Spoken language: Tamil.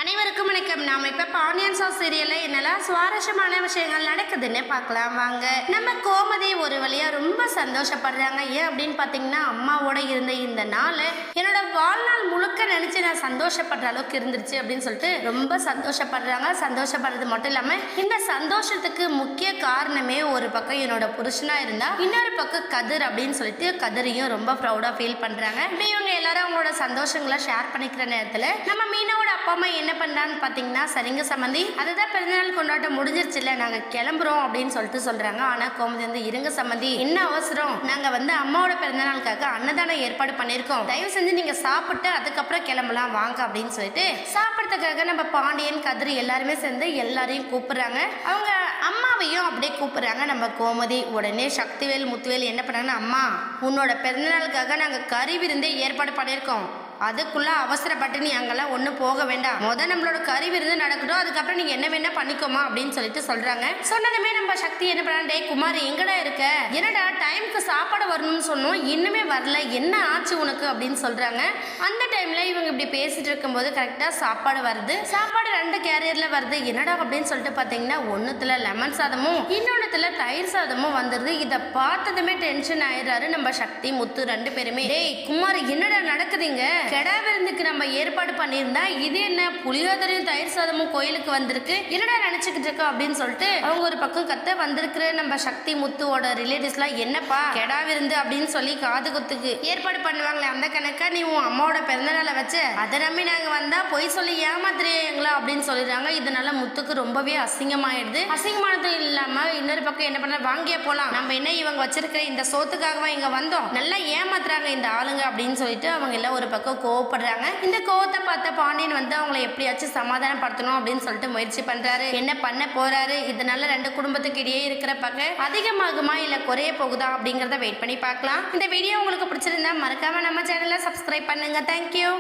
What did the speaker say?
அனைவருக்கும் வணக்கம். நாம இப்ப பாண்டியன் ஸ்டோர்ஸ் சீரியல்ல என்னெல்லாம் சுவாரஸ்யமான விஷயங்கள் நடக்குதுன்னு பார்க்கலாம் வாங்க. நம்ம கோமதி ஒரு வழியா ரொம்ப சந்தோஷப்படுறாங்க. ஏன் அப்படின்னு பாத்தீங்கன்னா, அம்மாவோட இருந்த இந்த நாள் என்னோட வாழ்நாள் முழுக்க நினைச்சு நான் சந்தோஷப்படுற அளவுக்கு இருந்துருச்சு அப்படின்னு சொல்லிட்டு ரொம்ப சந்தோஷப்படுறாங்க. சந்தோஷப்படுறது மட்டும் இல்லாம இந்த சந்தோஷத்துக்கு முக்கிய காரணமே ஒரு பக்கம் என்னோட புருஷனா இருந்தா, இன்னொரு பக்கம் கதிர் அப்படின்னு சொல்லிட்டு கதிரையும் ரொம்ப ப்ரௌடா ஃபீல் பண்றாங்க. இப்படி இவங்க எல்லாரும் அவங்களோட சந்தோஷங்களை ஷேர் பண்ணிக்கிற நேரத்துல நம்ம மீனாவோட அப்பா அம்மா என்ன பண்றான்னு பாத்தீங்கன்னா, சரிங்க சம்மந்தி, அதுதான் பிறந்தநாள் கொண்டாட்டம் முடிஞ்சிருச்சுல, நாங்க கிளம்புறோம் அப்படின்னு சொல்லிட்டு சொல்றாங்க. ஆனா கோமதி வந்து, இருங்க சம்மந்தி, என்ன அவசரம், நாங்க வந்து அம்மாவோட பிறந்தநாளுக்காக அன்னதானம் ஏற்பாடு பண்ணிருக்கோம், தயவு செஞ்சு நீங்க சாப்பிட்டு அதுக்கப்புறம் கிளம்பலாம் வாங்க அப்படின்னு சொல்லிட்டு சாப்பிட்றதுக்காக நம்ம பாண்டியன் கதிரி எல்லாருமே சேர்ந்து எல்லாரையும் கூப்பிடுறாங்க. அவங்க அம்மாவையும் அப்படியே கூப்பிடுறாங்க நம்ம கோமதி. உடனே சக்திவேல் முத்துவேல் என்ன பண்ணாங்கன்னா, அம்மா உன்னோட பிறந்தநாளுக்காக நாங்க கறி விருந்தே ஏற்பாடு பண்ணியிருக்கோம், அதுக்குள்ள அவசரப்பட்டு நீ அங்கெல்லாம் ஒன்றும் போக வேண்டாம், நம்மளோட கறி விருந்து நடக்கட்டும், அதுக்கப்புறம் நீங்க என்ன வேணா பண்ணிக்கோமா அப்படின்னு சொல்லிட்டு சொல்றாங்க. சொன்னதுமே நம்ம சக்தி என்ன பண்ணா, டே குமார் எங்கடா இருக்க, என்னடா டைமுக்கு சாப்பாடு வரணும்னு சொன்னோம், இன்னுமே வரல, என்ன ஆச்சு உனக்கு அப்படின்னு சொல்றாங்க. அந்த டைம்ல இவங்க இப்படி பேசிட்டு இருக்கும்போது கரெக்டா சாப்பாடு வருது. சாப்பாடு 2 கேரியர்ல வருது. என்னடா அப்படின்னு சொல்லிட்டு பாத்தீங்கன்னா, ஒன்னுத்துல லெமன் சாதமும் இன்னொன்னுத்துல தயிர் சாதமும் வந்துருது. இதை பார்த்ததுமே டென்ஷன் ஆயிடுறாரு நம்ம சக்தி முத்து 2 பேருமே. டேய் குமார் என்னடா நடக்குதுங்க, கெடா விருந்துக்கு நம்ம ஏற்பாடு பண்ணியிருந்தா இது என்ன புளியோதரையும் தயிர் சாதமும் கோயிலுக்கு வந்திருக்கு, என்னடா நினைச்சுக்கிட்டு இருக்கோம் அப்படின்னு சொல்லிட்டு அவங்க ஒரு பக்கம் கத்த வந்திருக்கிற நம்ம சக்தி முத்துவோட ரிலேட்டிவ்ஸ்லாம், என்னப்பா கெடா விருந்து அப்படின்னு சொல்லி காது குத்துக்கு ஏற்பாடு பண்ணுவாங்களே அந்த கணக்கா நீ உன் அம்மாவோட பிறந்தநாளை வச்சு அதை நம்பி நாங்க வந்தா பொய் சொல்லி ஏமாத்துறீங்களா அப்படின்னு சொல்லிடுறாங்க. இதனால முத்துக்கு ரொம்பவே அசிங்கமாயிடுது. அசிங்கமானது இல்லாம இன்னொரு பக்கம் என்ன பண்ண, வாங்கிய போலாம், நம்ம என்ன இவங்க வச்சிருக்கிற இந்த சோத்துக்காகவா இங்க வந்தோம், நல்லா ஏமாத்துறாங்க இந்த ஆளுங்க அப்படின்னு சொல்லிட்டு அவங்க எல்லாம் ஒரு பக்கம் கோவப்படுறாங்க. இந்த கோவத்தை பார்த்த பாண்டியன் வந்து அவங்களை எப்படியாச்சும் சமாதானப்படுத்தணும் அப்படின்னு சொல்லிட்டு முயற்சி பண்றாரு. என்ன பண்ண போறாரு, இதனால 2 குடும்பத்துக்கு இடையே இருக்கிற பகை அதிகமாகுமா இல்ல குறைய போகுதா அப்படிங்கறத வெயிட் பண்ணி பார்க்கலாம். இந்த வீடியோ உங்களுக்கு பிடிச்சிருந்தா மறக்காம நம்ம சேனலை சப்ஸ்கிரைப் பண்ணுங்க. தேங்க்யூ.